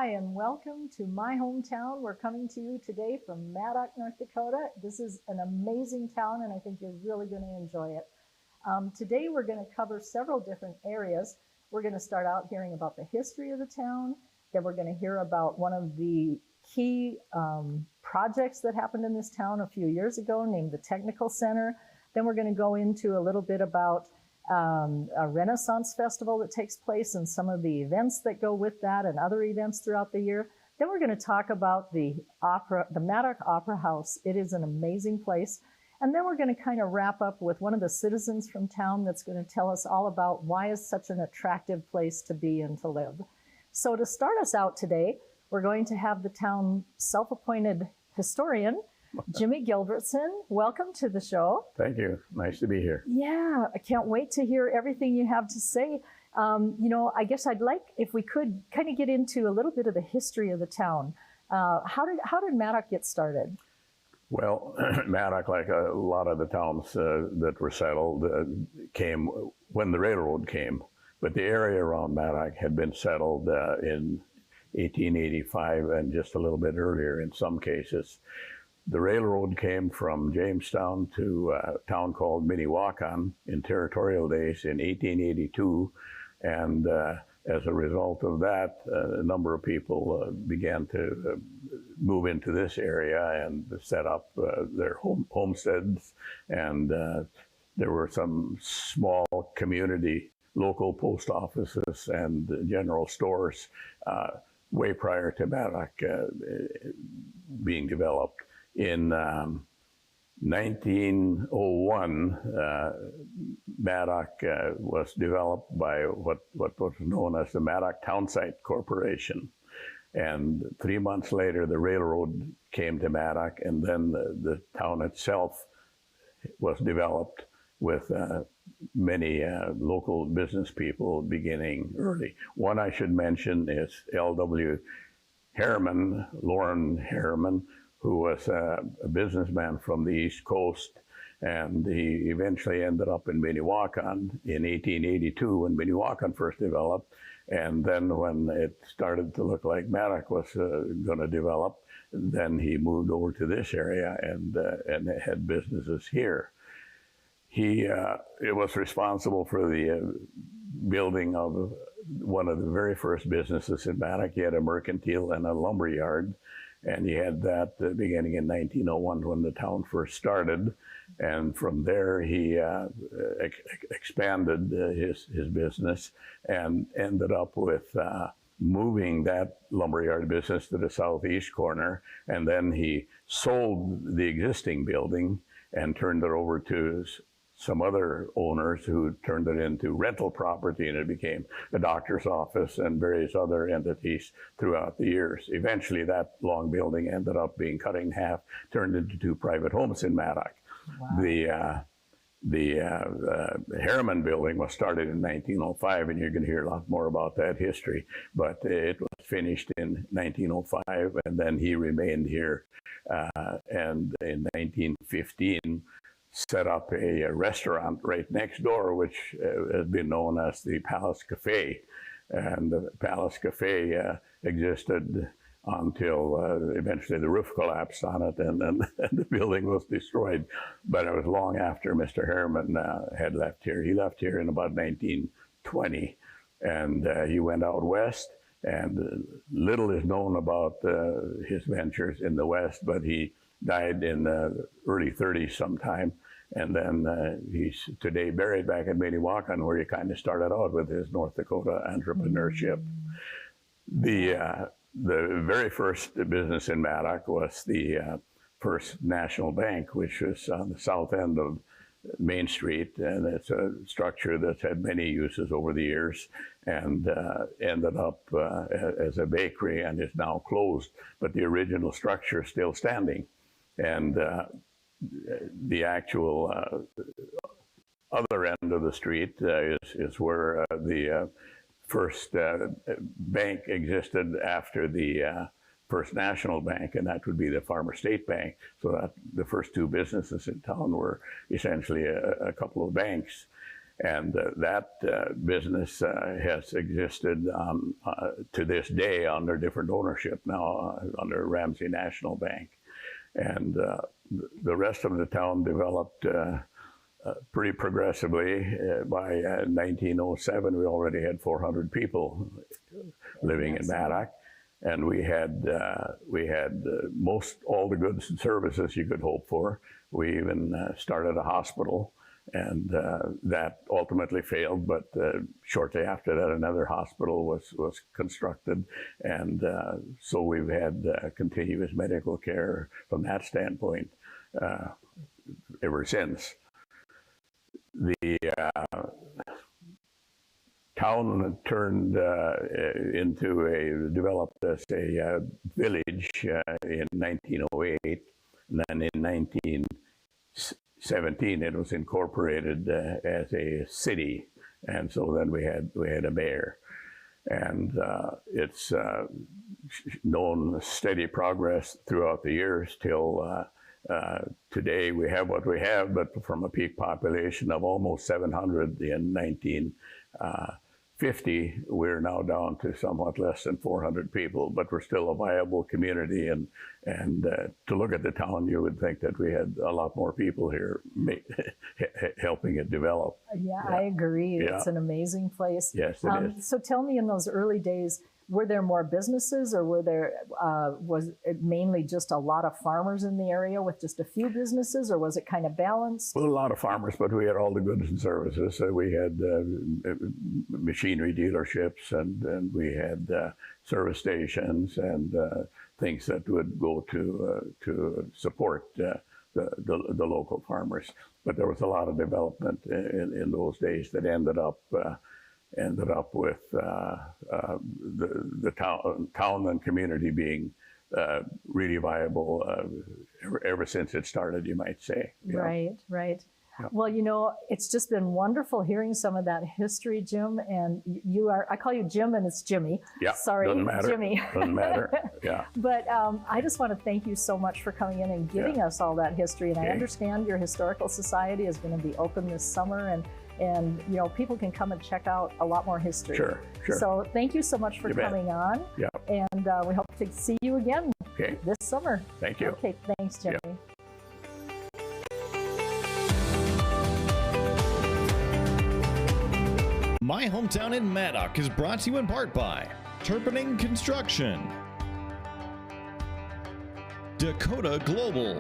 Hi, and welcome to my hometown. We're coming to you today from Maddock, North Dakota. This is an amazing town, and I think you're really going to enjoy it. Today, we're going to cover several different areas. We're going to start out hearing about the history of the town. Then we're going to hear about one of the key projects that happened in this town a few years ago, named the Technical Center. Then we're going to go into a little bit about a Renaissance festival that takes place and some of the events that go with that and other events throughout the year. Then we're going to talk about the Maddok Opera House. It is an amazing place. And then we're going to kind of wrap up with one of the citizens from town that's going to tell us all about why it's such an attractive place to be and to live. So to start us out today, we're going to have the town self-appointed historian, Jimmy Gilbertson. Welcome to the show. Thank you. Nice to be here. Yeah, I can't wait to hear everything you have to say. I guess I'd like, if we could, kind of get into a little bit of the history of the town. How did Maddok get started? Well, Maddok, like a lot of the towns that were settled, came when the railroad came. But the area around Maddok had been settled in 1885 and just a little bit earlier in some cases. The railroad came from Jamestown to a town called Minnewacan in territorial days in 1882, and as a result of that, a number of people began to move into this area and set up their homesteads, and there were some small community local post offices and general stores way prior to Maddok being developed. In 1901, Maddok was developed by what was known as the Maddock Townsite Corporation. And 3 months later, the railroad came to Maddok, and then the town itself was developed with many local business people beginning early. One I should mention is L.W. Harriman, Loren Harriman, who was a businessman from the East Coast, and he eventually ended up in Minnewacan in 1882 when Minnewacan first developed, and then when it started to look like Maddok was going to develop, then he moved over to this area and had businesses here. He was responsible for the building of one of the very first businesses in Maddok. He had a mercantile and a lumber yard. And he had that beginning in 1901 when the town first started. And from there, he expanded his business and ended up with moving that lumberyard business to the southeast corner. And then he sold the existing building and turned it over to some other owners who turned it into rental property, and it became a doctor's office and various other entities throughout the years. Eventually, that long building ended up being cut in half, turned into 2 private homes in Maddok. Wow. The Harriman building was started in 1905, and you're going to hear a lot more about that history. But it was finished in 1905, and then he remained here. And in 1915, set up a restaurant right next door, which has been known as the Palace Cafe. And the Palace Cafe existed until eventually the roof collapsed on it, and then the building was destroyed. But it was long after Mr. Harriman had left here. He left here in about 1920, and he went out west, and little is known about his ventures in the West, but he died in the early 30s sometime. And then he's today buried back in Minnewacan, where he kind of started out with his North Dakota entrepreneurship. The very first business in Maddok was the First National Bank, which was on the south end of Main Street. And it's a structure that's had many uses over the years, and ended up as a bakery and is now closed. But the original structure is still standing. And the actual other end of the street is where the first bank existed after the First National Bank, and that would be the Farmer State Bank. So that the first 2 businesses in town were essentially a couple of banks. And that business has existed to this day under different ownership now, under Ramsey National Bank. And the rest of the town developed pretty progressively. By 1907, we already had 400 people living in Maddok. And we had most all the goods and services you could hope for. We even started a hospital, and that ultimately failed. But shortly after that, another hospital was constructed, and so we've had continuous medical care from that standpoint ever since. The town turned developed as a village in 1908, and then in 1917 it was incorporated as a city, and so then we had a mayor, and it's known steady progress throughout the years till today we have what we have, but from a peak population of almost 700 in 1950, we're now down to somewhat less than 400 people, but we're still a viable community. And to look at the town, you would think that we had a lot more people here helping it develop. Yeah, I agree. Yeah. It's an amazing place. Yes, it is. So tell me, in those early days, were there more businesses, or was it mainly just a lot of farmers in the area with just a few businesses, or was it kind of balanced? Well, a lot of farmers, but we had all the goods and services. We had machinery dealerships, and we had service stations and things that would go to support the local farmers. But there was a lot of development in those days that ended up with the town and community being really viable ever since it started, you might say. Yeah. Right, right. Yeah. Well, it's just been wonderful hearing some of that history, Jim. And I call you Jim, and it's Jimmy. Yeah, sorry, doesn't matter. Jimmy. Doesn't matter. Yeah. But I just want to thank you so much for coming in and giving us all that history. And I understand your historical society is going to be open this summer, and people can come and check out a lot more history. Sure. So thank you so much for coming on. Yeah. And we hope to see you again this summer. Thank you. Okay, thanks, Jimmy. Yeah. My Hometown in Maddok is brought to you in part by Turpinning Construction, Dakota Global,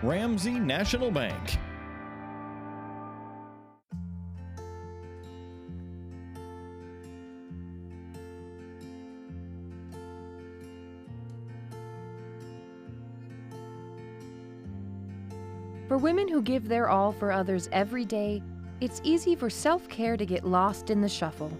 Ramsey National Bank, For women who give their all for others every day, it's easy for self-care to get lost in the shuffle.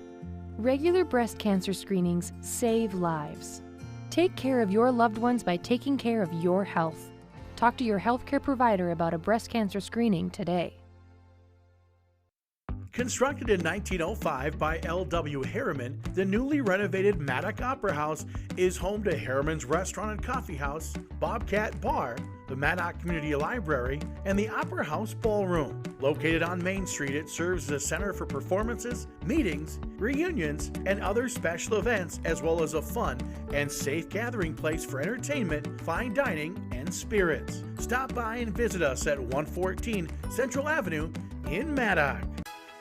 Regular breast cancer screenings save lives. Take care of your loved ones by taking care of your health. Talk to your healthcare provider about a breast cancer screening today. Constructed in 1905 by L.W. Harriman, the newly renovated Maddok Opera House is home to Harriman's Restaurant and Coffee House, Bobcat Bar, the Maddok Community Library, and the Opera House Ballroom. Located on Main Street, it serves as a center for performances, meetings, reunions, and other special events, as well as a fun and safe gathering place for entertainment, fine dining, and spirits. Stop by and visit us at 114 Central Avenue in Maddok.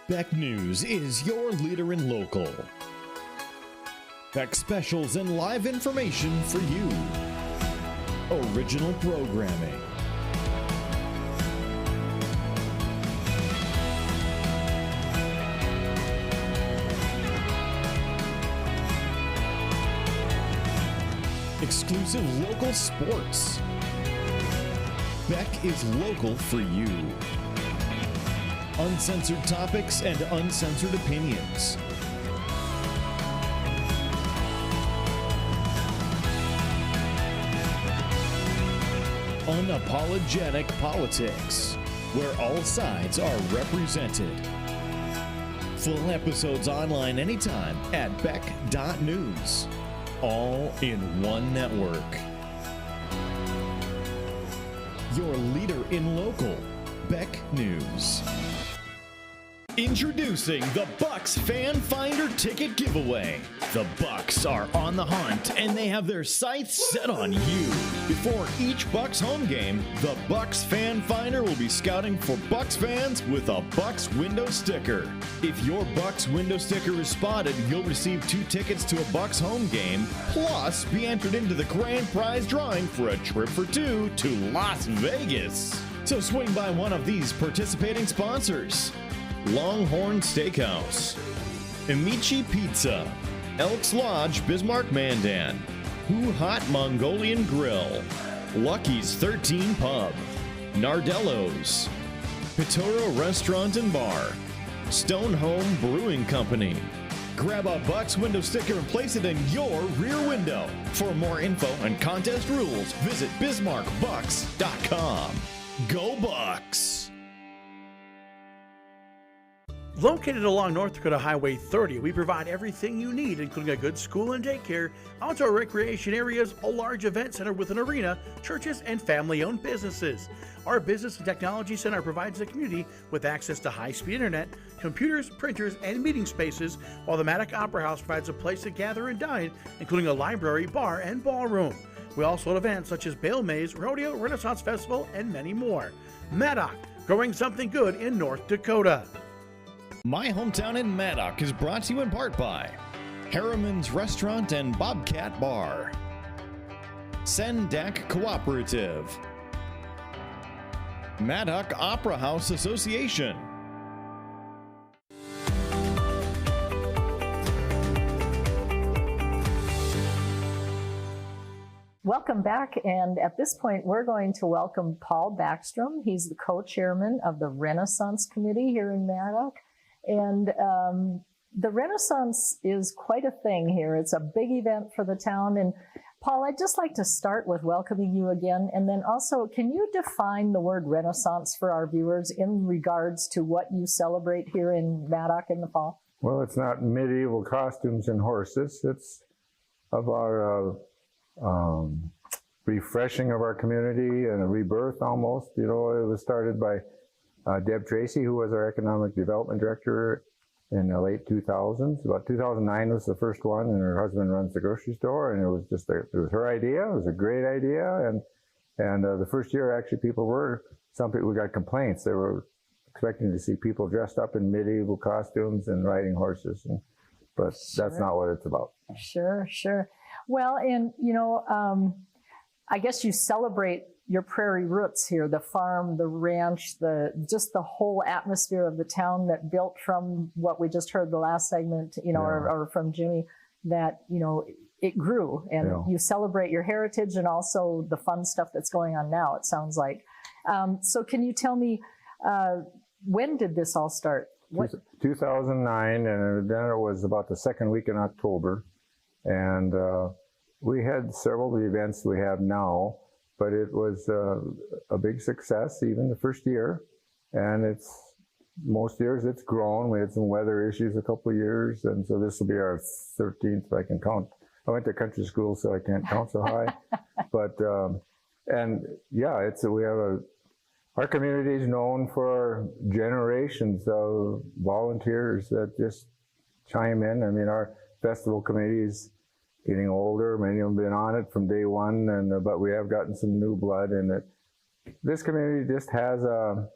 Beck News is your leader in local. Beck specials and live information for you. Original programming. Exclusive local sports. Beck is local for you. Uncensored topics and uncensored opinions. Unapologetic politics, where all sides are represented. Full episodes online anytime at beck.news. All in one network. Your leader in local. Beck News. Introducing the Bucks Fan Finder Ticket Giveaway. The Bucks are on the hunt and they have their sights set on you. Before each Bucks home game, the Bucks Fan Finder will be scouting for Bucks fans with a Bucks window sticker. If your Bucks window sticker is spotted, you'll receive 2 tickets to a Bucks home game, plus be entered into the grand prize drawing for a trip for 2 to Las Vegas. So swing by one of these participating sponsors: Longhorn Steakhouse, Amici Pizza, Elks Lodge Bismarck Mandan, Who Hot Mongolian Grill, Lucky's 13 Pub, Nardello's, Pitoro Restaurant and Bar, Stone Home Brewing Company. Grab a Bucks window sticker and place it in your rear window. For more info and contest rules, visit BismarckBucks.com. Go Bucks! Located along North Dakota Highway 30, we provide everything you need, including a good school and daycare, outdoor recreation areas, a large event center with an arena, churches, and family-owned businesses. Our Business and Technology Center provides the community with access to high-speed internet, computers, printers, and meeting spaces, while the Maddok Opera House provides a place to gather and dine, including a library, bar, and ballroom. We also hold events such as Bale Maze, Rodeo, Renaissance Festival, and many more. Maddok, growing something good in North Dakota. My Hometown in Maddok is brought to you in part by Harriman's Restaurant and Bobcat Bar, Sendak Cooperative, Maddok Opera House Association. Welcome back, and at this point we're going to welcome Paul Backstrom. He's the co-chairman of the Renaissance Committee here in Maddok. And the Renaissance is quite a thing here. It's a big event for the town. And Paul, I'd just like to start with welcoming you again. And then also, can you define the word Renaissance for our viewers in regards to what you celebrate here in Maddok in the fall? Well, it's not medieval costumes and horses. It's of our refreshing of our community and a rebirth almost. You know, it was started by Deb Tracy, who was our economic development director in the late 2000s. About 2009 was the first one, and her husband runs the grocery store, and it was just it was her idea. It was a great idea, and the first year actually some people got complaints. They were expecting to see people dressed up in medieval costumes and riding horses, but that's not what it's about. Sure, sure. Well, and you know, I guess you celebrate your prairie roots here, the farm, the ranch, just the whole atmosphere of the town that built from what we just heard the last segment, you know, or from Jimmy, that, you know, it grew, and you celebrate your heritage and also the fun stuff that's going on now, it sounds like. So can you tell me, when did this all start? 2009, and then it was about the second week in October, and we had several of the events we have now. But it was a big success, even the first year. And most years it's grown. We had some weather issues a couple of years, and so this will be our 13th, if I can count. I went to country school, so I can't count so high. But, and yeah, our community is known for generations of volunteers that just chime in. I mean, our festival committees getting older. Many of them have been on it from day one, but we have gotten some new blood, and this community just has a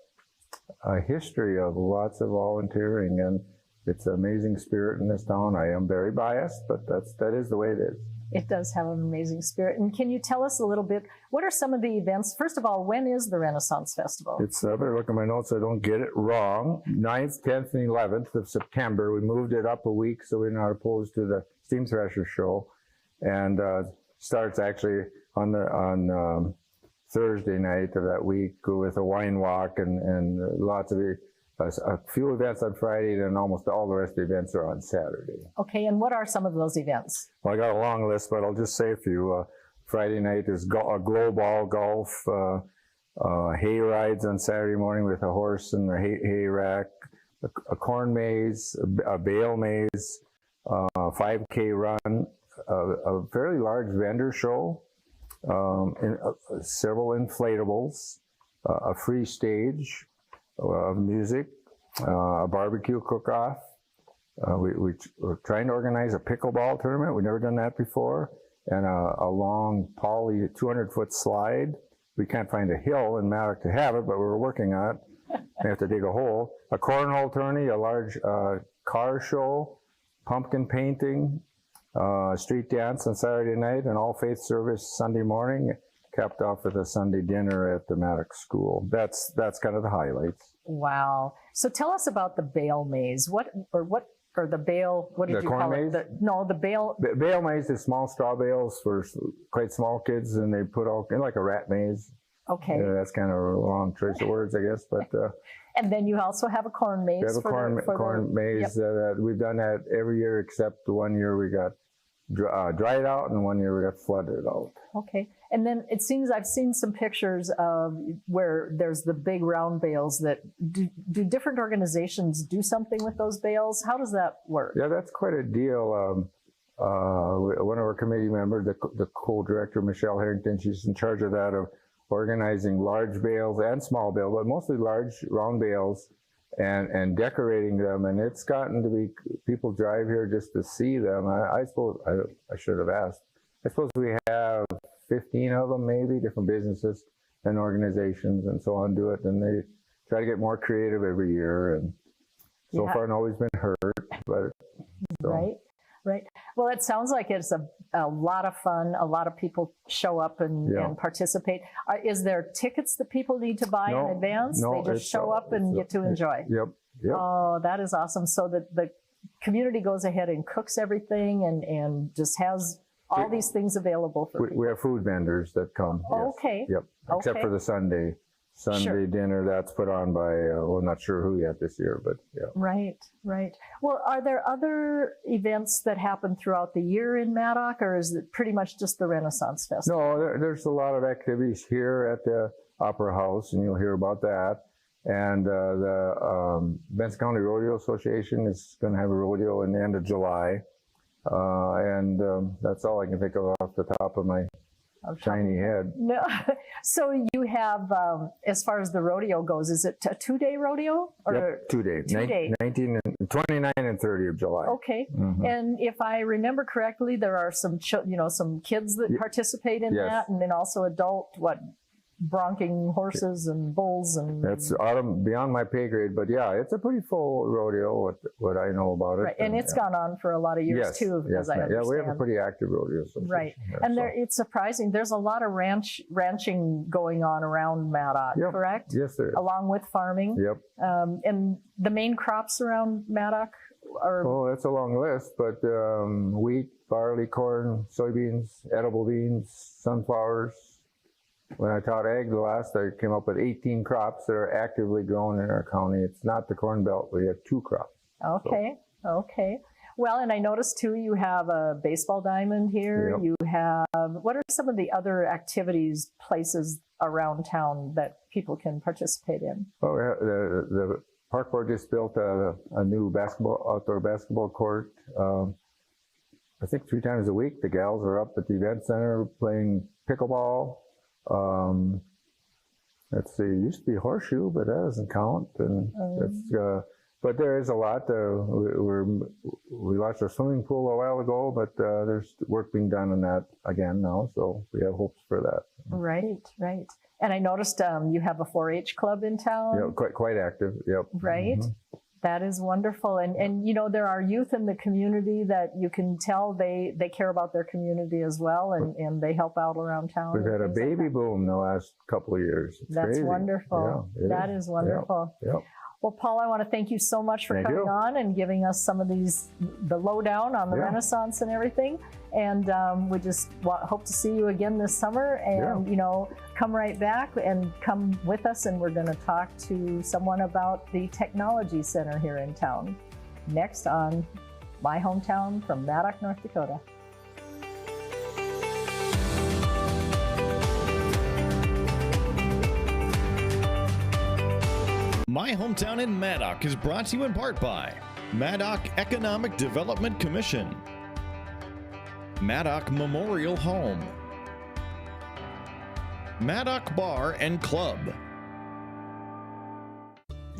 history of lots of volunteering, and it's an amazing spirit in this town. I am very biased, but that is the way it is. It does have an amazing spirit. And can you tell us a little bit, what are some of the events? First of all, when is the Renaissance Festival? It's, I better look at my notes so I don't get it wrong. 9th, 10th, and 11th of September. We moved it up a week, so we're not opposed to the Steam Thrasher show. And starts actually on Thursday night of that week with a wine walk and lots of a few events on Friday, and almost all the rest of the events are on Saturday. Okay, and what are some of those events? Well, I got a long list, but I'll just say a few. Friday night is a glow ball golf, hay rides on Saturday morning with a horse and a hay rack, a corn maze, a bale maze, 5K run, a fairly large vendor show, several inflatables, a free stage, of music, a barbecue cook-off. We're trying to organize a pickleball tournament. We've never done that before. And a long poly 200-foot slide. We can't find a hill in Maddok to have it, but we're working on it. We have to dig a hole. A cornhole tourney, a large car show, pumpkin painting, street dance on Saturday night, and all faith service Sunday morning, capped off with a Sunday dinner at the Maddok School. That's kind of the highlights. Wow. So tell us about the bale maze. What the bale, what did The you corn call maze? it? No, the bale. Bale maze is small straw bales for quite small kids, and they put all, like a rat maze. Okay. That's kind of a long choice of words, I guess, but And then you also have a corn maze. we have a corn maze. Yep. We've done that every year except the one year we got dried out, and one year we got flooded out. Okay. And then it seems I've seen some pictures of where there's the big round bales that do different organizations do something with those bales? How does that work? Yeah, that's quite a deal. One of our committee members, the co-director, Michelle Harrington, she's in charge of that, of organizing large bales and small bales, but mostly large round bales, and decorating them. And it's gotten to be, people drive here just to see them. I suppose, I should have asked. I suppose we have 15 of them, maybe, different businesses and organizations and so on do it. And they try to get more creative every year. And so far, nobody's been hurt. But so. Right. Well, it sounds like it's a lot of fun. A lot of people show up and participate. Is there tickets that people need to buy in advance? No, they just show up and get to enjoy. Yep. Oh, that is awesome. So that the community goes ahead and cooks everything and just has all these things available for people. We have food vendors that come. Oh, yes. okay. Yep. Except for the Sunday dinner that's put on by, well, not sure who yet this year, but yeah. Right. Well, are there other events that happen throughout the year in Maddok, or is it pretty much just the Renaissance Festival? No, there's a lot of activities here at the Opera House, and you'll hear about that. And the Benson County Rodeo Association is going to have a rodeo in the end of July. And that's all I can think of off the top of my shiny head. No. So you have, as far as the rodeo goes, is it a 2-day rodeo? Or yep, 2 days. 2 days. 29 and 30 of July. Okay. Mm-hmm. And if I remember correctly, there are some kids that participate in that, and then also adult, bronking horses and bulls and. That's beyond my pay grade, but yeah, it's a pretty full rodeo. What I know about it, right. And it's gone on for a lot of years too, as I understand. Yeah, we have a pretty active rodeo association. Right, and it's surprising. There's a lot of ranching going on around Maddok, correct? Yes, there is. Along with farming. Yep. And the main crops around Maddok are. Oh, that's a long list, but wheat, barley, corn, soybeans, edible beans, sunflowers. When I taught ag the last, I came up with 18 crops that are actively grown in our county. It's not the Corn Belt. We have 2 crops. Okay. Well, and I noticed too, you have a baseball diamond here. Yep. You have, what are some of the other activities, places around town that people can participate in? Oh, the park board just built a new outdoor basketball court. I think 3 times a week, the gals are up at the event center playing pickleball. Let's see, it used to be horseshoe, but that doesn't count. And but there is a lot. We launched our swimming pool a while ago, but there's work being done on that again now, so we have hopes for that. Right. And I noticed you have a 4-H club in town. Yeah, quite active. Yep. Right. Mm-hmm. That is wonderful. And there are youth in the community that you can tell they care about their community as well, and they help out around town. We've had a baby boom the last couple of years. It's crazy. Wonderful. Yeah, that is wonderful. Yep. Well, Paul, I want to thank you so much for coming on and giving us some of the lowdown on the Renaissance and everything. And we just hope to see you again this summer. And, come right back and come with us. And we're going to talk to someone about the Technology Center here in town. Next on My Hometown from Maddok, North Dakota. My Hometown in Maddok is brought to you in part by Maddok Economic Development Commission, Maddok Memorial Home, Maddok Bar and Club,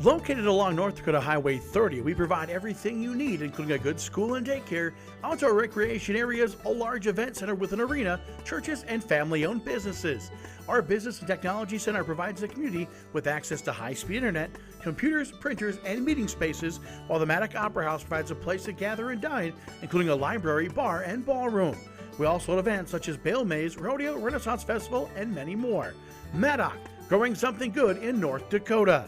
Located along North Dakota Highway 30, we provide everything you need, including a good school and daycare, outdoor recreation areas, a large event center with an arena, churches, and family-owned businesses. Our Business and Technology Center provides the community with access to high-speed internet, computers, printers, and meeting spaces, while the Maddock Opera House provides a place to gather and dine, including a library, bar, and ballroom. We also have events such as Bale Maze, Rodeo, Renaissance Festival, and many more. Maddock, growing something good in North Dakota.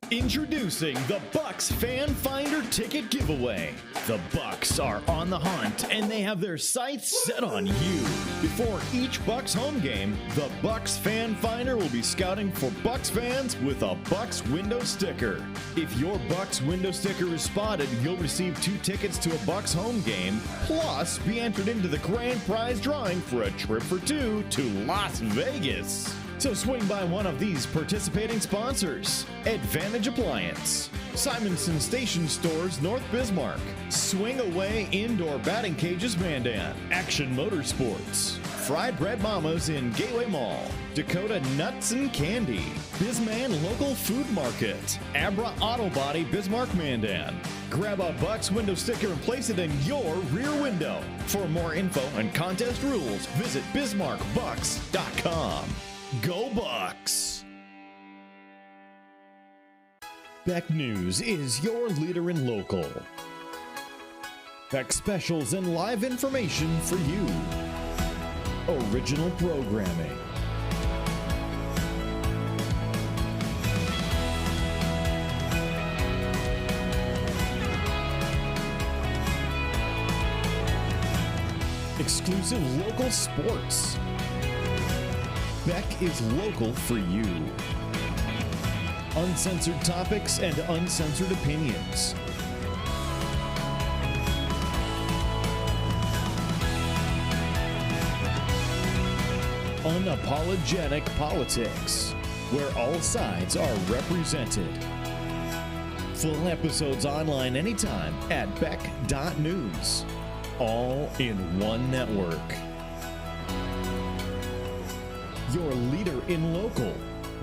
Introducing the Bucks Fan Finder Ticket Giveaway. The Bucks are on the hunt and they have their sights set on you. Before each Bucks home game, the Bucks Fan Finder will be scouting for Bucks fans with a Bucks window sticker. If your Bucks window sticker is spotted, you'll receive 2 tickets to a Bucks home game, plus be entered into the grand prize drawing for a trip for 2 to Las Vegas. So swing by one of these participating sponsors: Advantage Appliance, Simonson Station Stores, North Bismarck, Swing Away Indoor Batting Cages, Mandan, Action Motorsports, Fried Bread Mamas in Gateway Mall, Dakota Nuts and Candy, Bisman Local Food Market, Abra Auto Body, Bismarck, Mandan. Grab a Bucks window sticker and place it in your rear window. For more info and contest rules, visit BismarckBucks.com. Go Bucks! Beck News is your leader in local. Beck specials and live information for you. Original programming. Exclusive local sports. Beck is local for you. Uncensored topics and uncensored opinions. Unapologetic politics, where all sides are represented. Full episodes online anytime at beck.news. All in one network. Your leader in local,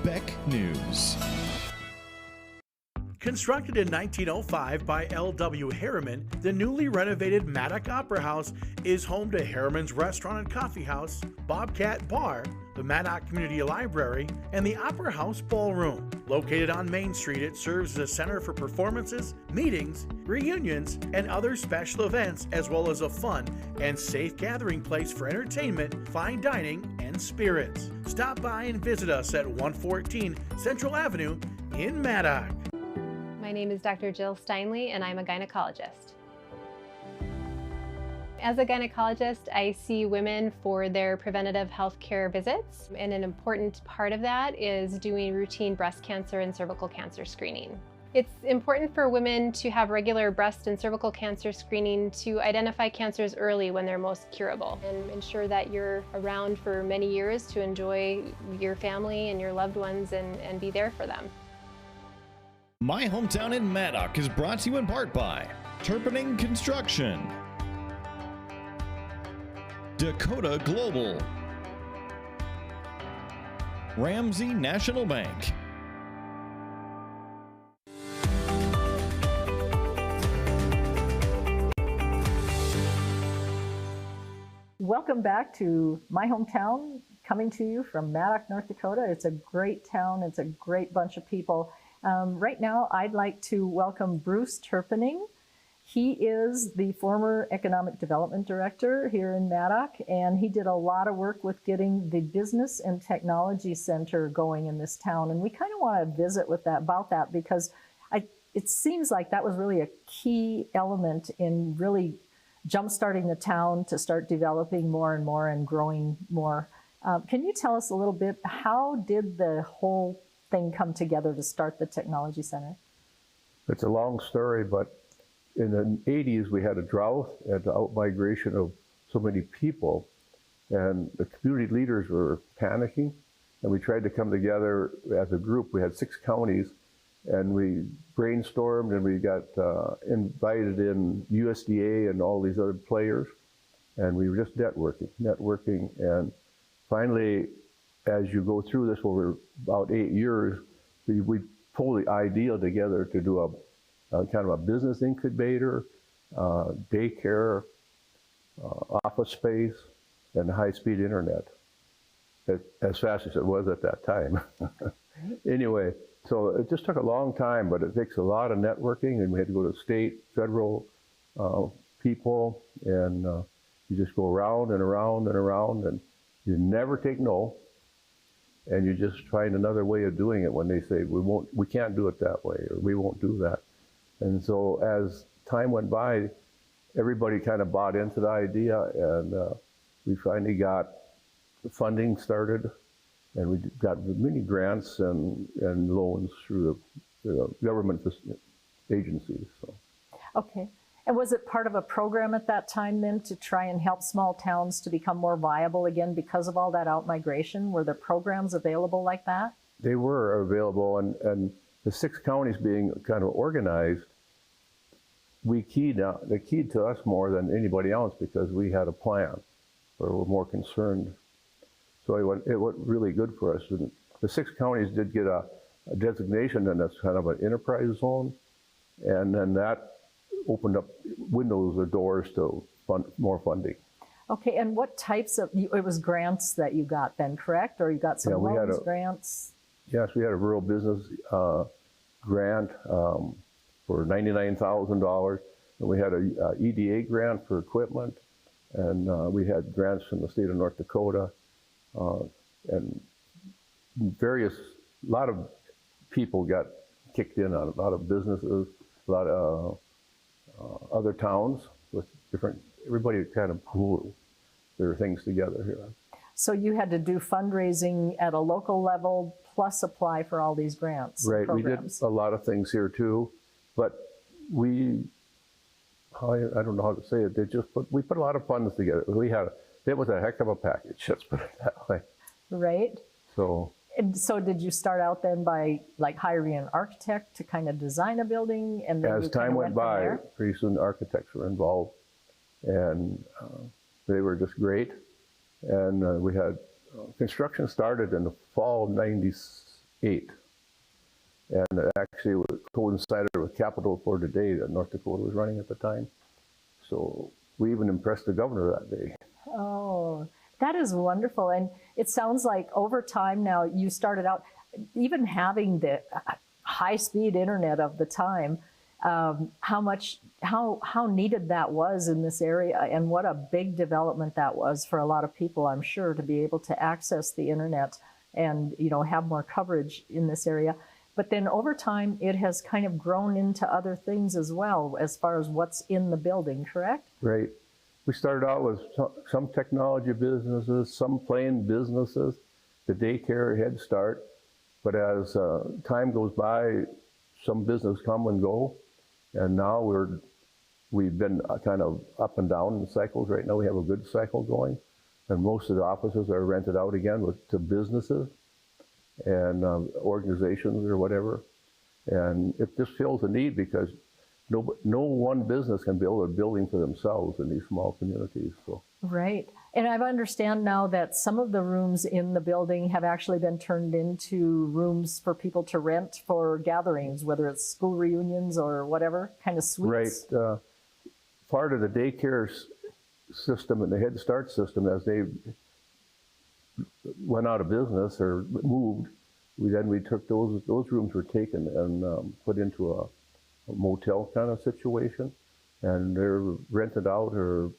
Beck News. Constructed in 1905 by L.W. Harriman, the newly renovated Maddock Opera House is home to Harriman's Restaurant and Coffee House, Bobcat Bar, the Maddock Community Library, and the Opera House Ballroom. Located on Main Street, it serves as a center for performances, meetings, reunions, and other special events, as well as a fun and safe gathering place for entertainment, fine dining, and spirits. Stop by and visit us at 114 Central Avenue in Maddock. My name is Dr. Jill Steinley, and I'm a gynecologist. As a gynecologist, I see women for their preventative health care visits, and an important part of that is doing routine breast cancer and cervical cancer screening. It's important for women to have regular breast and cervical cancer screening to identify cancers early when they're most curable, and ensure that you're around for many years to enjoy your family and your loved ones and be there for them. My Hometown in Maddock is brought to you in part by Turpening Construction, Dakota Global, Ramsey National Bank. Welcome back to My Hometown, coming to you from Maddock, North Dakota. It's a great town. It's a great bunch of people. Right now, I'd like to welcome Bruce Turpening. He is the former Economic Development Director here in Maddock, and he did a lot of work with getting the Business and Technology Center going in this town. And we kind of want to visit with about that because it seems like that was really a key element in really jump-starting the town to start developing more and more and growing more. Can you tell us a little bit, how did the whole thing come together to start the Technology Center? It's a long story, but in the 80s we had a drought and the out-migration of so many people, and the community leaders were panicking, and we tried to come together as a group. We had 6 counties, and we brainstormed, and we got invited in USDA and all these other players, and we were just networking, and finally, as you go through this over about 8 years, we pull the idea together to do a kind of a business incubator, daycare, office space, and high-speed internet, as fast as it was at that time. Anyway, so it just took a long time, but it takes a lot of networking, and we had to go to state, federal people, and you just go around and around and around, and you never take no, and you just find another way of doing it when they say, we can't do it that way, or we won't do that. And so as time went by, everybody kind of bought into the idea, and we finally got the funding started, and we got many grants and loans through the government agencies. So. Okay. And was it part of a program at that time then to try and help small towns to become more viable again because of all that out-migration? Were there programs available like that? They were available, and the 6 counties being kind of organized, they keyed to us more than anybody else because we had a plan, or were more concerned. So it went really good for us. And the 6 counties did get a designation, and that's kind of an enterprise zone, and then that opened up windows or doors to more funding. Okay, and what types of, it was grants that you got then, correct? Or you got some loans, grants? Yes, we had a rural business grant for $99,000. And we had a EDA grant for equipment. And we had grants from the state of North Dakota. And a lot of people got kicked in on, a lot of businesses, a lot of other towns with everybody kind of pooled their things together here. So you had to do fundraising at a local level plus apply for all these grants. Right, programs. We did a lot of things here too, but I don't know how to say it, we put a lot of funds together. It was a heck of a package, let's put it that way. Right. And so did you start out then by like hiring an architect to kind of design a building, and then as time went by, pretty soon architects were involved, and they were just great. And we had construction started in the fall of '98, and it actually coincided with Capital for Today that North Dakota was running at the time. So we even impressed the governor that day. Oh, that is wonderful. And it sounds like over time now, you started out, even having the high-speed internet of the time, how needed that was in this area, and what a big development that was for a lot of people, I'm sure, to be able to access the internet and, you know, have more coverage in this area. But then over time, it has kind of grown into other things as well, as far as what's in the building, correct? Right. We started out with some technology businesses, some plain businesses, the daycare Head Start. But as time goes by, some business come and go. And now we've been kind of up and down in the cycles. Right now we have a good cycle going. And most of the offices are rented out again to businesses and organizations or whatever. And it just fills a need because no one business can build a building for themselves in these small communities. So. Right. And I understand now that some of the rooms in the building have actually been turned into rooms for people to rent for gatherings, whether it's school reunions or whatever, kind of suites. Right. Part of the daycare system and the Head Start system, as they went out of business or moved, we took those rooms were taken and put into a motel kind of situation, and they're rented out or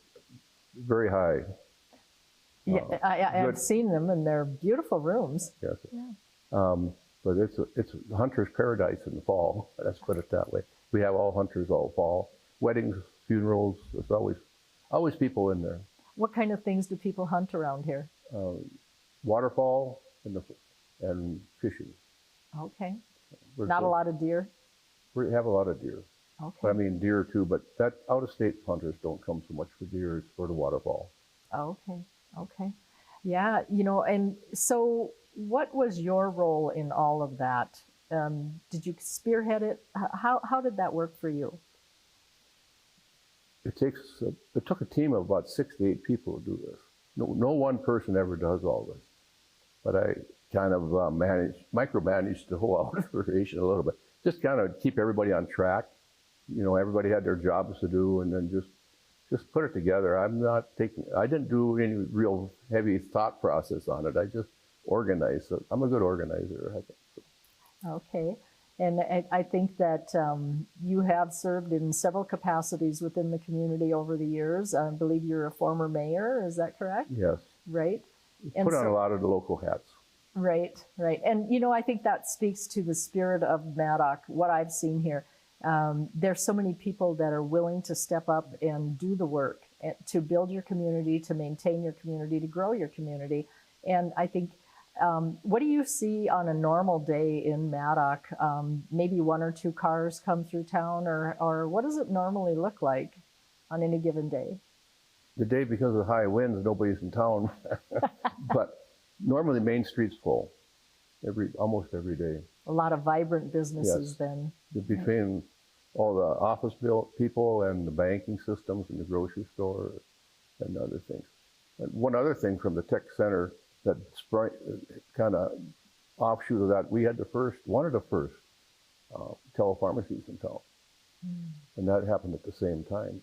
very high. Yeah, I've seen them, and they're beautiful rooms. Yes. Yeah. But it's hunter's paradise in the fall. Let's put it that way. We have all hunters all fall. Weddings, funerals. There's always people in there. What kind of things do people hunt around here? Waterfowl and fishing. Okay. Not a lot of deer? We have a lot of deer. Okay. But I mean deer too, but that out-of-state hunters don't come so much for deer as for the waterfowl. Okay, okay. Yeah, you know, and so what was your role in all of that? Did you spearhead it? How did that work for you? It took a team of about 6 to 8 people to do this. No one person ever does all this. But I kind of micromanage the whole operation a little bit. Just kind of keep everybody on track. You know, everybody had their jobs to do, and then just put it together. I didn't do any real heavy thought process on it. I just organized. So I'm a good organizer, I think. Okay. And I think that you have served in several capacities within the community over the years. I believe you're a former mayor, is that correct? Yes. Right. Put on a lot of the local hats. Right, right. And, you know, I think that speaks to the spirit of Maddok, what I've seen here. There's so many people that are willing to step up and do the work to build your community, to maintain your community, to grow your community. And I think, what do you see on a normal day in Maddok? Maybe 1 or 2 cars come through town, or what does it normally look like on any given day? The day, because of the high winds, nobody's in town. But normally Main Street's full, almost every day. A lot of vibrant businesses. Yes. Then. Between all the office people and the banking systems and the grocery store and other things. And one other thing from the tech center that kind of offshoot of that, we had one of the first telepharmacies in town. And that happened at the same time.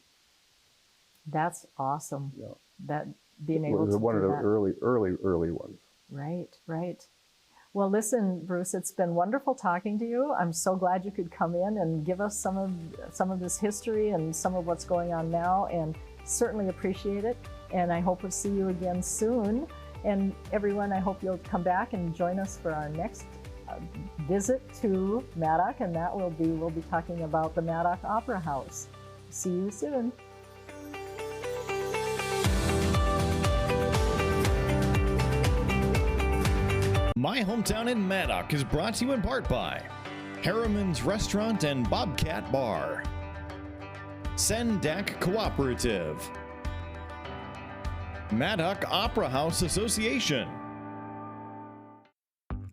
That's awesome. Yeah. That being able to do that. It was one of the early ones. Right, right. Well, listen, Bruce, it's been wonderful talking to you. I'm so glad you could come in and give us some of this history and some of what's going on now, and certainly appreciate it. And I hope we'll see you again soon. And everyone, I hope you'll come back and join us for our next visit to Maddok, and we'll be talking about the Maddok Opera House. See you soon. My Hometown in Maddok is brought to you in part by Harriman's Restaurant and Bobcat Bar, Sendak Cooperative, Maddok Opera House Association.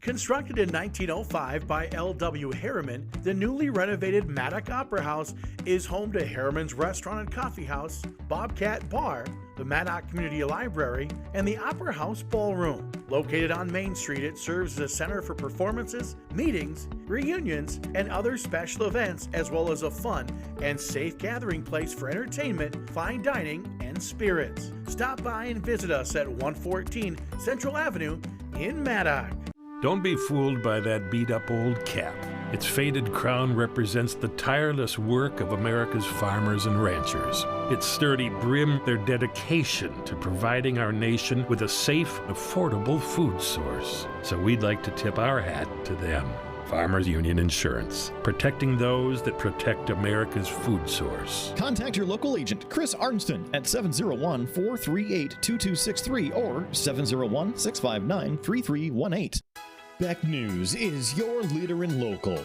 Constructed in 1905 by L.W. Harriman, the newly renovated Maddok Opera House is home to Harriman's Restaurant and Coffee House, Bobcat Bar, the Maddok Community Library, and the Opera House Ballroom. Located on Main Street, it serves as a center for performances, meetings, reunions, and other special events, as well as a fun and safe gathering place for entertainment, fine dining, and spirits. Stop by and visit us at 114 Central Avenue in Maddok. Don't be fooled by that beat-up old cap. Its faded crown represents the tireless work of America's farmers and ranchers. Its sturdy brim, their dedication to providing our nation with a safe, affordable food source. So we'd like to tip our hat to them. Farmers Union Insurance, protecting those that protect America's food source. Contact your local agent, Chris Arnston, at 701-438-2263 or 701-659-3318. Beck News is your leader in local.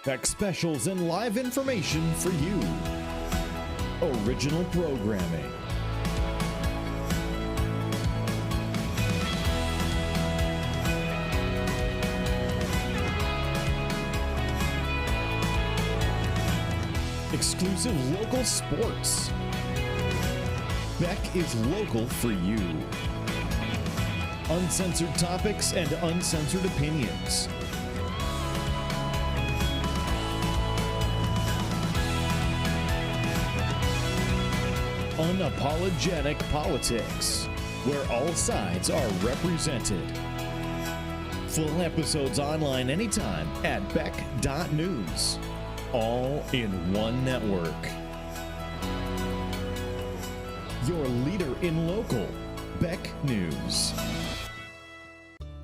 Beck specials and live information for you. Original programming. Exclusive local sports. Beck is local for you. Uncensored topics and uncensored opinions. Unapologetic politics, where all sides are represented. Full episodes online anytime at beck.news. All in one network. Your leader in local, Beck News.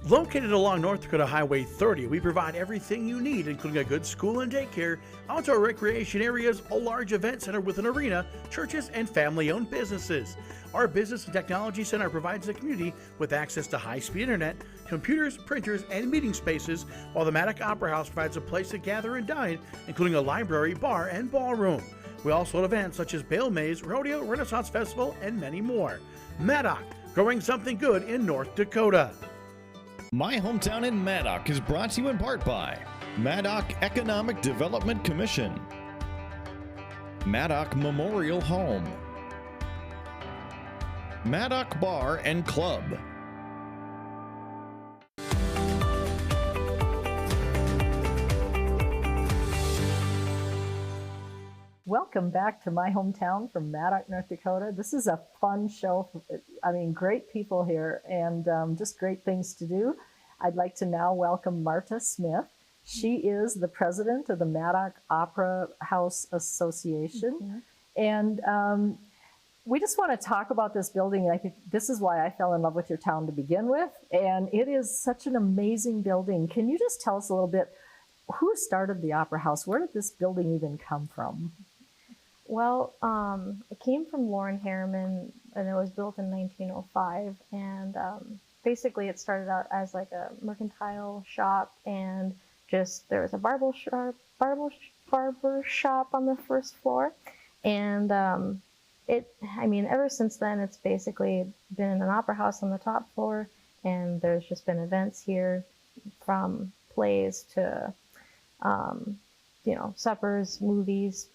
Located along North Dakota Highway 30, we provide everything you need, including a good school and daycare, outdoor recreation areas, a large event center with an arena, churches, and family-owned businesses. Our Business and Technology Center provides the community with access to high-speed internet, computers, printers, and meeting spaces, while the Maddok Opera House provides a place to gather and dine, including a library, bar, and ballroom. We also have events such as Bale Maze, Rodeo, Renaissance Festival, and many more. Maddok, growing something good in North Dakota. My Hometown in Maddok is brought to you in part by Maddok Economic Development Commission, Maddok Memorial Home, Maddok Bar and Club, welcome back to My Hometown from Maddock, North Dakota. This is a fun show. I mean, great people here and just great things to do. I'd like to now welcome Marta Smith. She is the president of the Maddock Opera House Association. And we just want to talk about this building. I think this is why I fell in love with your town to begin with. And it is such an amazing building. Can you just tell us a little bit, who started the Opera House? Where did this building even come from? Well, it came from Lauren Harriman, and it was built in 1905. And basically, it started out as like a mercantile shop, and just there was a barber shop on the first floor. And I mean, ever since then, it's basically been an opera house on the top floor, and there's just been events here, from plays to you know, suppers, movies,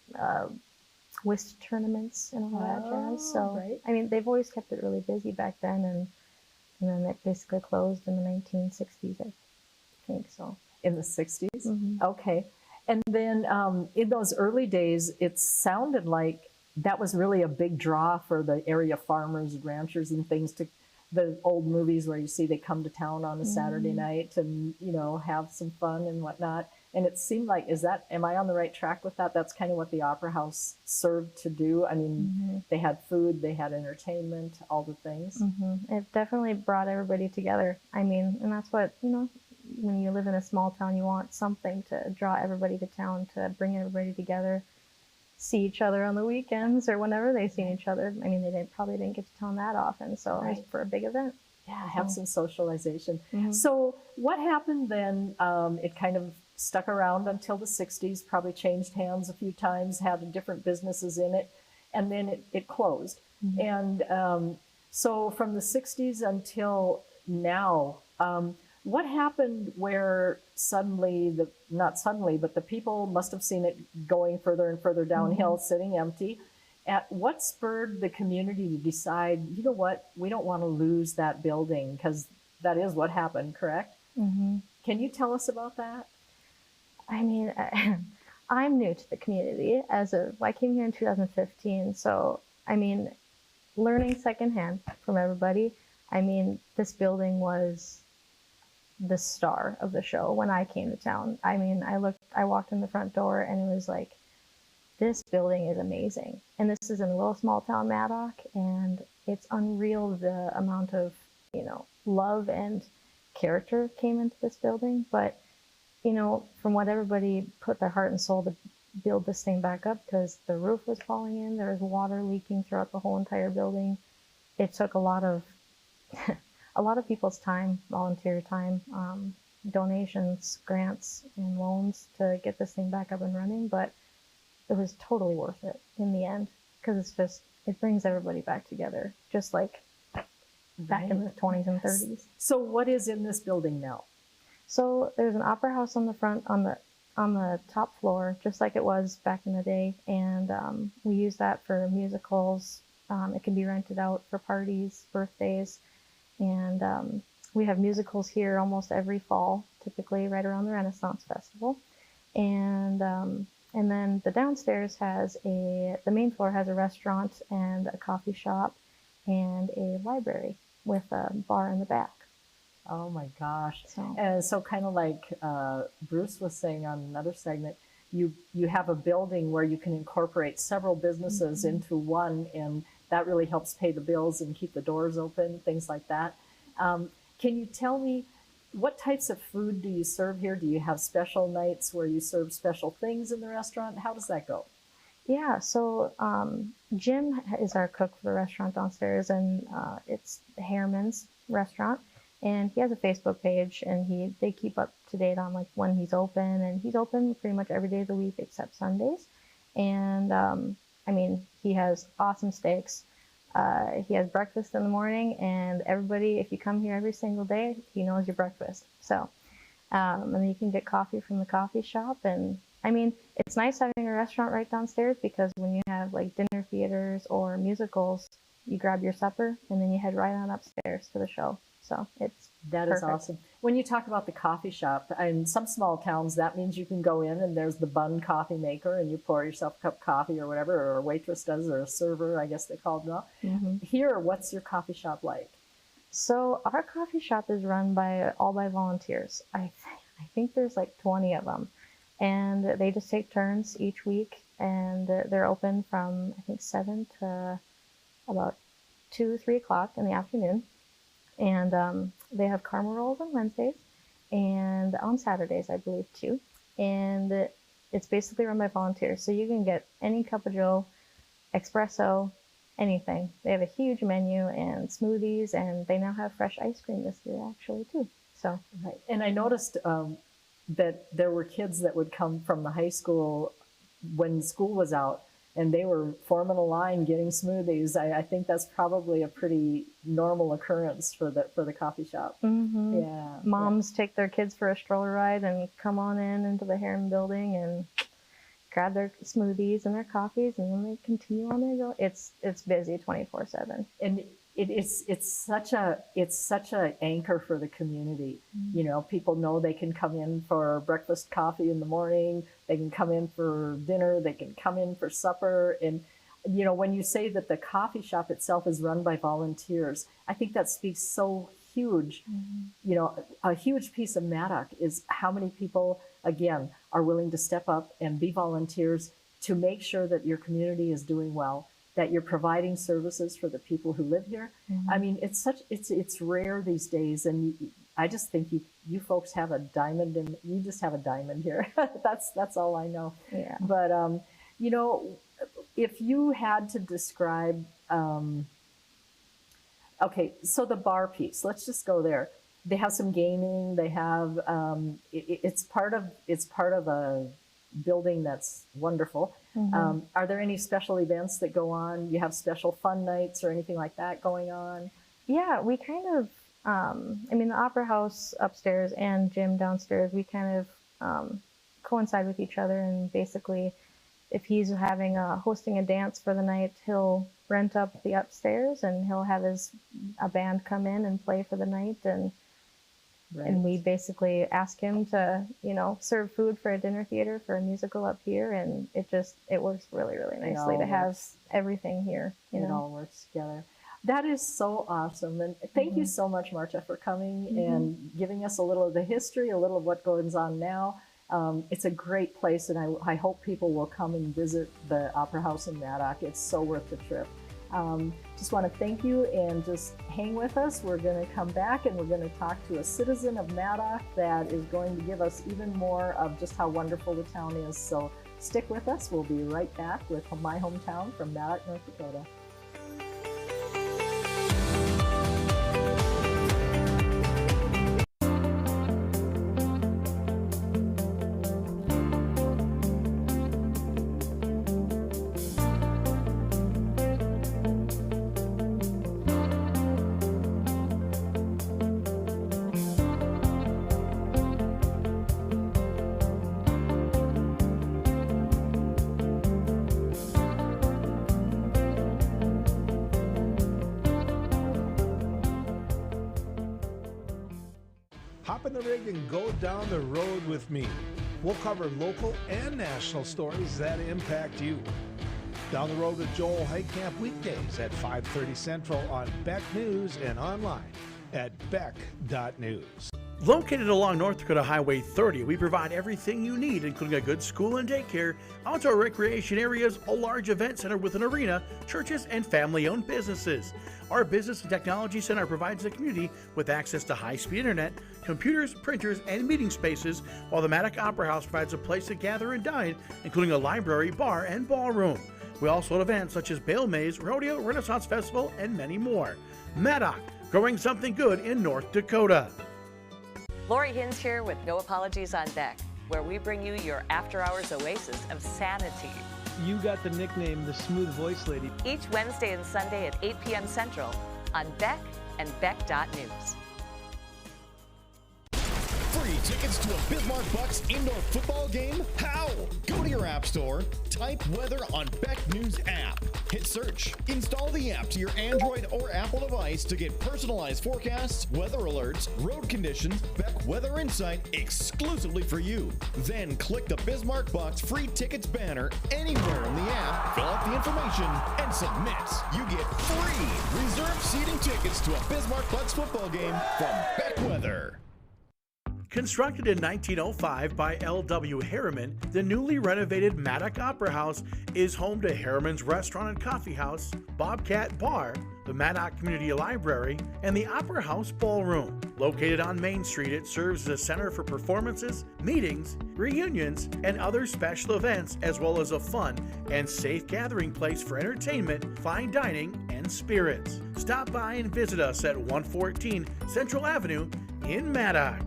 whist tournaments, and all that jazz. So, right. I mean, they've always kept it really busy back then, and then it basically closed in the 1960s, I think so. In the 60s? Mm-hmm. Okay. And then in those early days, it sounded like that was really a big draw for the area farmers, ranchers, and things, to the old movies where you see they come to town on a Saturday night and, you know, have some fun and whatnot. And it seemed like, am I on the right track with that? That's kind of what the Opera House served to do. I mean, they had food, they had entertainment, all the things. It definitely brought everybody together. I mean, and that's what, you know, when you live in a small town, you want something to draw everybody to town, to bring everybody together, see each other on the weekends or whenever they seen each other. I mean, they probably didn't get to town that often, so it was for a big event. Yeah, have some socialization. So what happened then? It kind of stuck around until the 60s, probably changed hands a few times, had different businesses in it, and then it closed. And so from the 60s until now, what happened where suddenly, not suddenly, but the people must have seen it going further and further downhill, sitting empty. What spurred the community to decide, you know what, we don't want to lose that building, because that is what happened, correct? Can you tell us about that? I mean, I'm new to the community. I came here in 2015, so I mean, learning secondhand from everybody. I mean, this building was the star of the show when I came to town. I mean, I walked in the front door and it was like, this building is amazing. And this is in a little small town, Maddock, and it's unreal the amount of, you know, love and character came into this building. But, you know, from what everybody put their heart and soul to build this thing back up, because the roof was falling in, there was water leaking throughout the whole entire building. It took a lot of people's time, volunteer time, donations, grants, and loans to get this thing back up and running. But it was totally worth it in the end, because it brings everybody back together, just like back in the 20s and 30s. So what is in this building now? So there's an opera house on the front, on the top floor, just like it was back in the day, and we use that for musicals. It can be rented out for parties, birthdays, and we have musicals here almost every fall, typically right around the Renaissance Festival. And then the downstairs the main floor has a restaurant and a coffee shop and a library with a bar in the back. Oh my gosh. So, and so kind of like Bruce was saying on another segment, you have a building where you can incorporate several businesses into one, and that really helps pay the bills and keep the doors open, things like that. Can you tell me, what types of food do you serve here? Do you have special nights where you serve special things in the restaurant? How does that go? Yeah, so Jim is our cook for the restaurant downstairs, and it's Harriman's restaurant. And he has a Facebook page, and they keep up to date on like when he's open, and he's open pretty much every day of the week except Sundays. And I mean, he has awesome steaks. He has breakfast in the morning, and everybody, if you come here every single day, he knows your breakfast. So, and then you can get coffee from the coffee shop. And I mean, it's nice having a restaurant right downstairs, because when you have like dinner theaters or musicals, you grab your supper and then you head right on upstairs to the show. So it's That is perfect. awesome. When you talk about the coffee shop, in some small towns, that means you can go in and there's the bun coffee maker and you pour yourself a cup of coffee or whatever, or a waitress does, or a server, I guess they call them now. Here, what's your coffee shop like? So our coffee shop is run all by volunteers. I think there's like 20 of them, and they just take turns each week, and they're open from I think 7 to about 2-3 o'clock in the afternoon, and they have caramel rolls on Wednesdays and on Saturdays, I believe, too. And it's basically run by volunteers, so you can get any cup of joe, espresso, anything. They have a huge menu and smoothies, and they now have fresh ice cream this year actually too. So Right. And I noticed that there were kids that would come from the high school when school was out, and they were forming a line getting smoothies. I think that's probably a pretty normal occurrence for the coffee shop. Yeah. moms take their kids for a stroller ride and come on into the Harriman building and grab their smoothies and their coffees, and then they continue on their go. It's busy 24/7. And it's such a anchor for the community. You know, people know they can come in for breakfast coffee in the morning, they can come in for dinner, they can come in for supper. And you know, when you say that the coffee shop itself is run by volunteers, I think that speaks so huge. You know, a huge piece of Maddok is how many people, again, are willing to step up and be volunteers to make sure that your community is doing well, that you're providing services for the people who live here. I mean, it's rare these days, and I just think you folks have a diamond, and you just have a diamond here. That's all I know. Yeah. But you know, if you had to describe, okay, so the bar piece, let's just go there. They have some gaming. They have it's part of a building that's wonderful. Are there any special events that go on? You have special fun nights or anything like that going on? Yeah, we kind of, I mean, the Opera House upstairs and gym downstairs, we kind of coincide with each other. And basically, if he's hosting a dance for the night, he'll rent up the upstairs and he'll have a band come in and play for the night. And we basically ask him to, you know, serve food for a dinner theater, for a musical up here, and it works really, really nicely to have everything here. It all works together. That is so awesome. And thank you so much, Marta, for coming and giving us a little of the history, a little of what goes on now. It's a great place, and I hope people will come and visit the Opera House in Maddok. It's so worth the trip. Just want to thank you, and just hang with us. We're going to come back and we're going to talk to a citizen of Maddok that is going to give us even more of just how wonderful the town is. So stick with us. We'll be right back with My Hometown from Maddock, North Dakota. Hop in the rig and go down the road with me. We'll cover local and national stories that impact you. Down the Road with Joel Heitkamp weekdays at 5:30 Central on Beck News and online at beck.news. Located along North Dakota Highway 30, we provide everything you need, including a good school and daycare, outdoor recreation areas, a large event center with an arena, churches, and family-owned businesses. Our Business and Technology Center provides the community with access to high-speed internet, computers, printers, and meeting spaces, while the Maddock Opera House provides a place to gather and dine, including a library, bar, and ballroom. We also have events such as Bale Maze, Rodeo, Renaissance Festival, and many more. Maddock, growing something good in North Dakota. Lori Hins here with No Apologies on Beck, where we bring you your after-hours oasis of sanity. You got the nickname the Smooth Voice Lady. Each Wednesday and Sunday at 8 p.m. Central on Beck and Beck.news. Free tickets to a Bismarck Bucks indoor football game? How? Go to your App Store, type weather on Beck News app. Hit search. Install the app to your Android or Apple device to get personalized forecasts, weather alerts, road conditions, Beck Weather Insight exclusively for you. Then click the Bismarck Bucks free tickets banner anywhere in the app, fill out the information, and submit. You get free reserved seating tickets to a Bismarck Bucks football game from Beck Weather. Constructed in 1905 by L.W. Harriman, the newly renovated Maddock Opera House is home to Harriman's Restaurant and Coffee House, Bobcat Bar, the Maddock Community Library, and the Opera House Ballroom. Located on Main Street, it serves as a center for performances, meetings, reunions, and other special events, as well as a fun and safe gathering place for entertainment, fine dining, and spirits. Stop by and visit us at 114 Central Avenue in Maddock.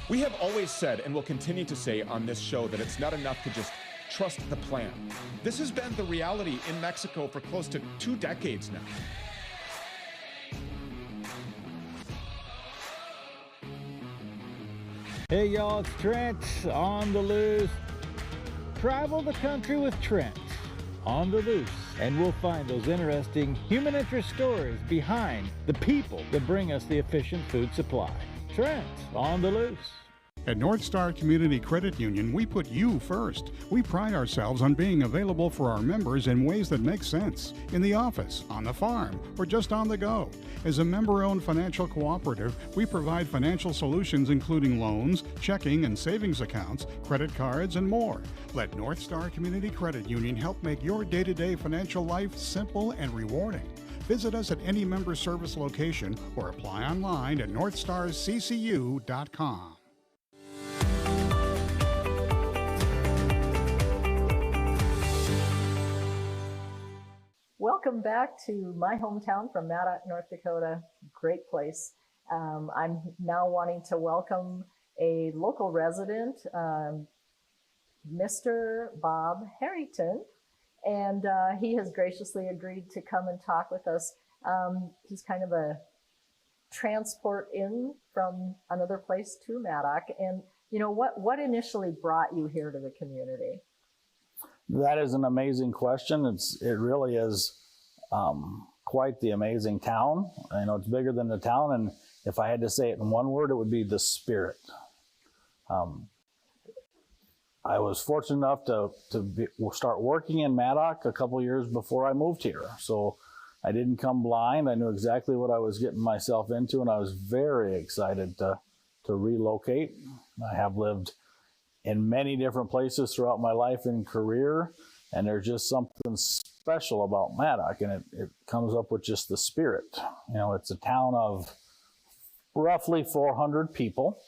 We have always said, and will continue to say on this show, that it's not enough to just trust the plan. This has been the reality in Mexico for close to 2 decades now. Hey y'all, it's Trent on the loose. Travel the country with Trent on the loose, and we'll find those interesting human interest stories behind the people that bring us the efficient food supply. Trent on the loose. At North Star Community Credit Union, we put you first. We pride ourselves on being available for our members in ways that make sense. In the office, on the farm, or just on the go. As a member-owned financial cooperative, we provide financial solutions including loans, checking and savings accounts, credit cards, and more. Let North Star Community Credit Union help make your day-to-day financial life simple and rewarding. Visit us at any member service location or apply online at northstarsccu.com. Welcome back to my hometown from Maddock, North Dakota. Great place. I'm now wanting to welcome a local resident, Mr. Bob Harrington, and he has graciously agreed to come and talk with us. He's kind of a transport in from another place to Maddock. And you know, what initially brought you here to the community? That is an amazing question. It really is quite the amazing town. I know it's bigger than the town, and if I had to say it in one word, it would be the spirit. I was fortunate enough to start working in Maddock a couple years before I moved here. So I didn't come blind. I knew exactly what I was getting myself into, and I was very excited to relocate. I have lived in many different places throughout my life and career, and there's just something special about Maddock, and it comes up with just the spirit. You know, it's a town of roughly 400 people,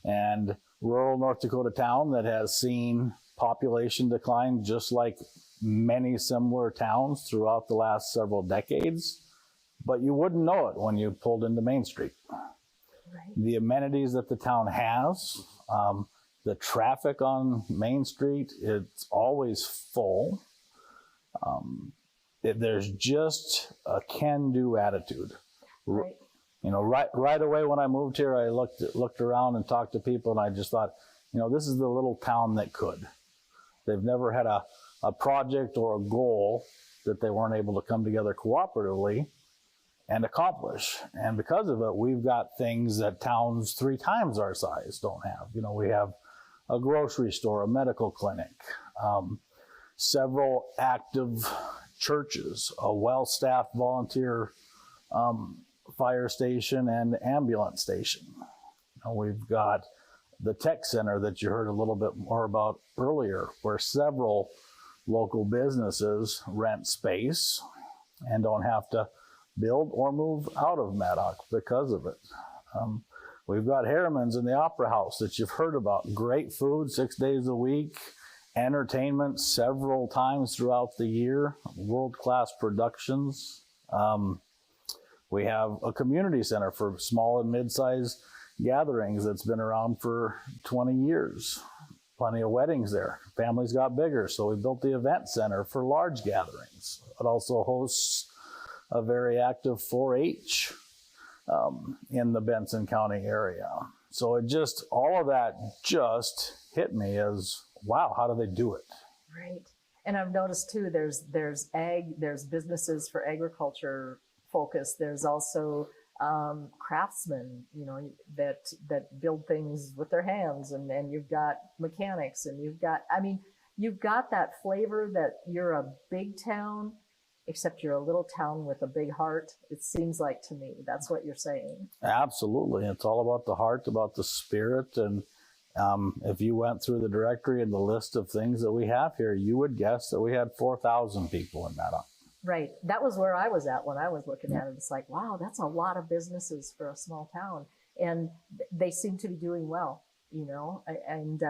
and rural North Dakota town that has seen population decline just like many similar towns throughout the last several decades, but you wouldn't know it when you pulled into Main Street. Right. The amenities that the town has, the traffic on Main Street, it's always full. There's just a can-do attitude. Right. You know, right away when I moved here, I looked around and talked to people, and I just thought, you know, this is the little town that could. They've never had a project or a goal that they weren't able to come together cooperatively and accomplish. And because of it, we've got things that towns 3 times our size don't have. You know, we have a grocery store, a medical clinic, several active churches, a well-staffed volunteer fire station and ambulance station. You know, we've got the tech center that you heard a little bit more about earlier, where several local businesses rent space and don't have to build or move out of Maddock because of it. We've got Harriman's in the Opera House that you've heard about. Great food 6 days a week, entertainment several times throughout the year, world-class productions. We have a community center for small and mid-sized gatherings that's been around for 20 years. Plenty of weddings there. Families got bigger, so we built the event center for large gatherings. It also hosts a very active 4-H in the Benson County area. So it just, all of that just hit me as, wow, how do they do it? Right. And I've noticed too, there's businesses for agriculture focus. There's also craftsmen, you know, that build things with their hands, and you've got mechanics, and you've got that flavor that you're a big town, except you're a little town with a big heart. It seems like to me, that's what you're saying. Absolutely. It's all about the heart, about the spirit. And if you went through the directory and the list of things that we have here, you would guess that we had 4,000 people in Maddok. Right. That was where I was at when I was looking at it. It's like, wow, that's a lot of businesses for a small town. And they seem to be doing well, you know, and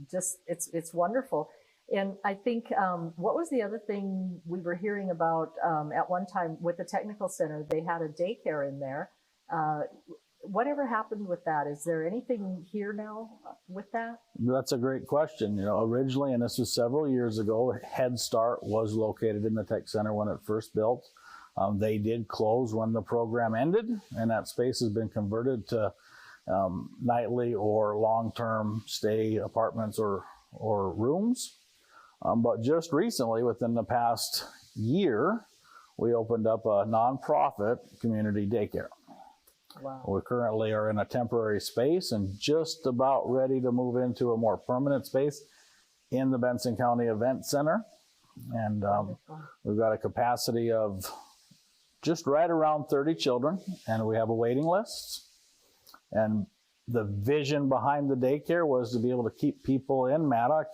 just it's wonderful. And I think, what was the other thing we were hearing about at one time with the technical center? They had a daycare in there. Whatever happened with that? Is there anything here now with that? That's a great question. You know, originally, and this was several years ago, Head Start was located in the tech center when it first built. They did close when the program ended, and that space has been converted to nightly or long-term stay apartments or rooms. But just recently, within the past year, we opened up a nonprofit community daycare. Wow. We currently are in a temporary space and just about ready to move into a more permanent space in the Benson County Event Center. And we've got a capacity of just right around 30 children, and we have a waiting list. And the vision behind the daycare was to be able to keep people in Maddok.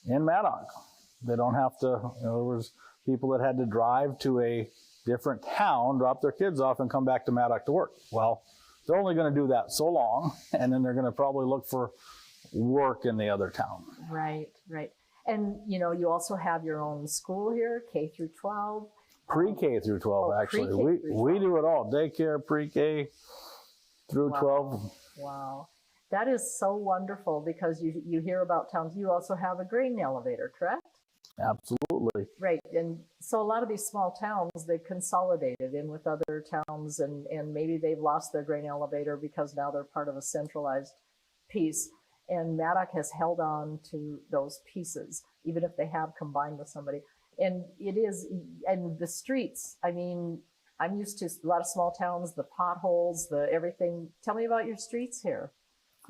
They don't have to, you know, there was people that had to drive to a different town, drop their kids off, and come back to Maddok to work. Well, they're only going to do that so long, and then they're going to probably look for work in the other town. Right, right. And, you know, you also have your own school here, K through 12. Pre-K through 12, actually. We do it all, daycare, pre-K through 12. Wow. That is so wonderful, because you hear about towns. You also have a grain elevator, correct? Absolutely. Right. And so a lot of these small towns, they've consolidated in with other towns, and maybe they've lost their grain elevator because now they're part of a centralized piece. And Maddok has held on to those pieces, even if they have combined with somebody. And and the streets, I mean, I'm used to a lot of small towns, the potholes, the everything. Tell me about your streets here.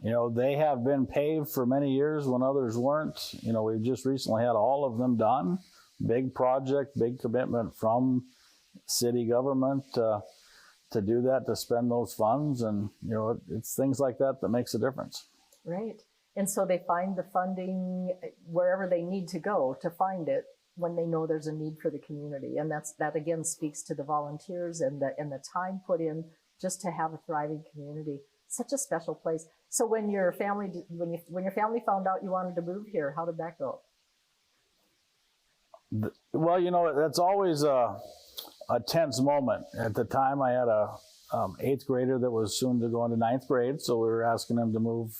You know, they have been paved for many years when others weren't. You know, we've just recently had all of them done. Big project, big commitment from city government to do that, to spend those funds. And, you know, it's things like that that makes a difference. Right. And so they find the funding wherever they need to go to find it when they know there's a need for the community. And that again speaks to the volunteers and the time put in just to have a thriving community. Such a special place. So when your family found out you wanted to move here, how did that go? Well, you know, that's always a tense moment. At the time, I had a 8th grader that was soon to go into 9th grade, so we were asking him to move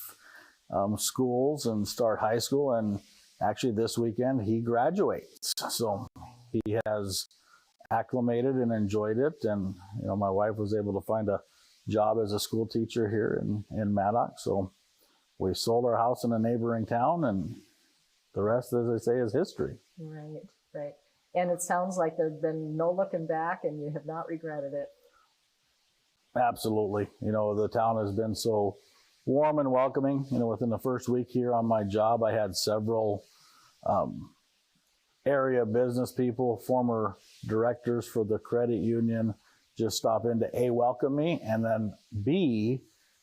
schools and start high school. And actually, this weekend he graduates, so he has acclimated and enjoyed it. And you know, my wife was able to find a job as a school teacher here in Maddok. So we sold our house in a neighboring town, and the rest, as I say, is history. Right, right. And it sounds like there's been no looking back, and you have not regretted it. Absolutely. You know, the town has been so warm and welcoming. You know, within the first week here on my job, I had several area business people, former directors for the credit union, just stop in to A, welcome me, and then B,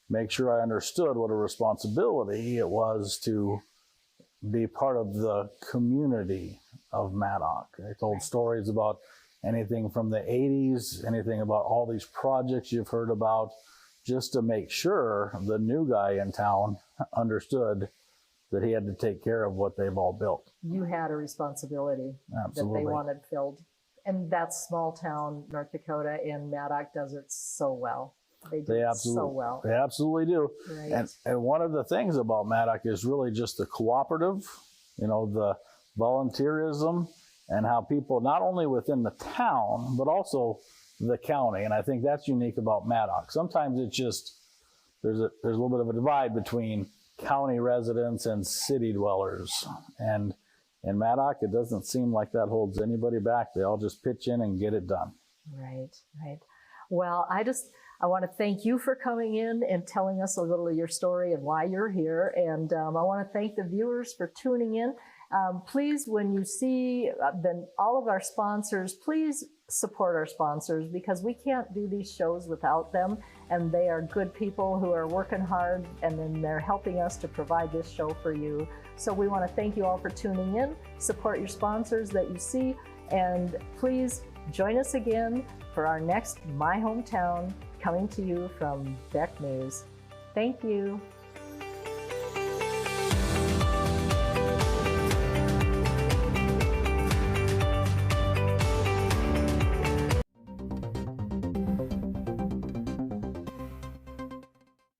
make sure I understood what a responsibility it was to be part of the community of Maddok. I told stories about anything from the 80s, anything about all these projects you've heard about, just to make sure the new guy in town understood that he had to take care of what they've all built. You had a responsibility Absolutely. that they wanted filled. And that small town, North Dakota, and Maddok does it so well. They do it so well. They absolutely do. Right. And one of the things about Maddok is really just the cooperative, the volunteerism, and how people, not only within the town, but also the county. And I think that's unique about Maddok. Sometimes it's just, there's a little bit of a divide between county residents and city dwellers. And in Maddok, it doesn't seem like that holds anybody back. They all just pitch in and get it done. Right, right. Well, I want to thank you for coming in and telling us a little of your story and why you're here. And I want to thank the viewers for tuning in. Please, when you see all of our sponsors, please support our sponsors, because we can't do these shows without them. And they are good people who are working hard, and then they're helping us to provide this show for you. So we want to thank you all for tuning in. Support your sponsors that you see, and please join us again for our next My Hometown, coming to you from Beck News. Thank you.